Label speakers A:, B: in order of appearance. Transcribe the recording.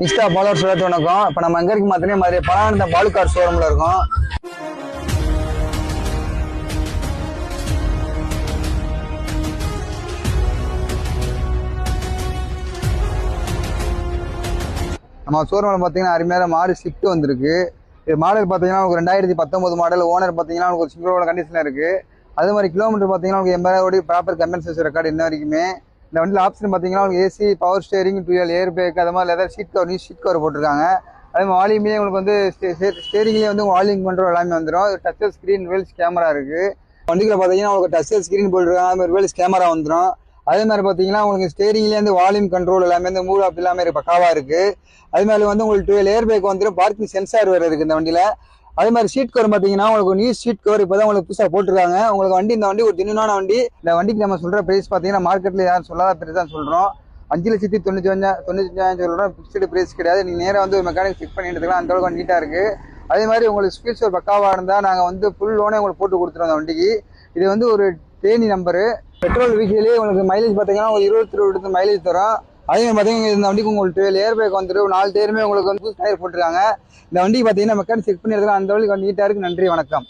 A: Insta followers எல்லாத்தையும் வணக்கம். இப்போ நம்ம எங்கே இருக்கு பார்த்தீங்கன்னா மாதிரி பலானந்த பாலுகார் ஷோரூமில் இருக்கோம். நம்ம ஷோரூமில் பார்த்தீங்கன்னா அருமையான மாடு ஷிஃப்ட் வந்திருக்கு. இது மாடல் பார்த்தீங்கன்னா உங்களுக்கு 2019 மாடல். ஓனர் பார்த்தீங்கன்னா உங்களுக்கு ஒரு சிங்கிளோட கண்டிஷனில் இருக்குது. அதே மாதிரி கிலோமீட்டர் பார்த்தீங்கன்னா உங்களுக்கு 80,000 ப்ராப்பர் கம்பென்சேஷன் ரெக்கார்டு இன்ன வரைக்குமே. இந்த வண்டியில் ஆப்ஷன் பார்த்தீங்கன்னா உங்களுக்கு AC, power steering, dual air brake, அது மாதிரி leather seat cover, new seat cover போட்டிருக்காங்க. அதே மாதிரி வால்யூம்லேயே உங்களுக்கு வந்து ஸ்டேரிங்லேயே வந்து வால்யூம் கண்ட்ரோல் எல்லாமே வந்துடும். டச்சர் ஸ்க்ரீன், ரிவர்ஸ் கேமரா இருக்குது. வண்டியில் பார்த்தீங்கன்னா உங்களுக்கு டச்சர் ஸ்க்ரீன் போட்டிருக்காங்க. அது மாதிரி ரிவர்ஸ் கேமரா வந்துடும். அதே மாதிரி பார்த்தீங்கன்னா உங்களுக்கு ஸ்டேரிங்லேருந்து வால்யூம் கண்ட்ரோல் எல்லாமே வந்து மூவ் அப் எல்லாமே பக்காவாக இருக்குது. அதே மாதிரி வந்து உங்களுக்கு டூயல் ஏர் பிரேக் வந்துடும். பார்க்கிங் சென்சார் வேறு இருக்குது இந்த வண்டியில். அதே மாதிரி சீட் கவர் பார்த்தீங்கன்னா உங்களுக்கு நியூ சீட் கவர் இப்போ தான் உங்களுக்கு புதுசாக போட்டிருக்காங்க. உங்களுக்கு வண்டி இந்த வண்டி ஒரு ஜென்யூனான வண்டி. இந்த வண்டிக்கு நம்ம சொல்கிற ப்ரைஸ் பார்த்தீங்கன்னா மார்க்கெட்டில் யாரும் சொல்லாத ப்ரைஸ் தான் சொல்கிறோம். 5,95,000 சொல்கிறோம். ஃபிக்ஸ்டு ப்ரைஸ் கிடையாது. நீங்கள் நேராக வந்து ஒரு மெக்கானிக் செக் பண்ணி எடுத்துக்கலாம். அந்த அளவுக்கு நீட்டாக இருக்குது. அதே மாதிரி உங்களுக்கு ஸ்பீட் ஸ்டோர் பக்காவாக இருந்தால் நாங்கள் வந்து ஃபுல் லோனே உங்களுக்கு போட்டு கொடுத்துருவோம் அந்த வண்டிக்கு. இது வந்து ஒரு தேனி நம்பரு. பெட்ரோல் வீக்கிலே உங்களுக்கு மைலேஜ் பார்த்தீங்கன்னா ஒரு 22 மைலேஜ் தரும். அதே மாதிரி பார்த்தீங்கன்னா இந்த வண்டிக்கு உங்களுக்கு ஏர் பேக் வந்துடும். 4 டயருமே உங்களுக்கு வந்து டயர் போட்டுருக்காங்க. இந்த வண்டிக்கு பார்த்தீங்கன்னா மெக்கானிக் செக் பண்ணி எடுத்துக்கலாம். அந்த வண்டிக்கு நீட்டாக இருக்குது. நன்றி, வணக்கம்.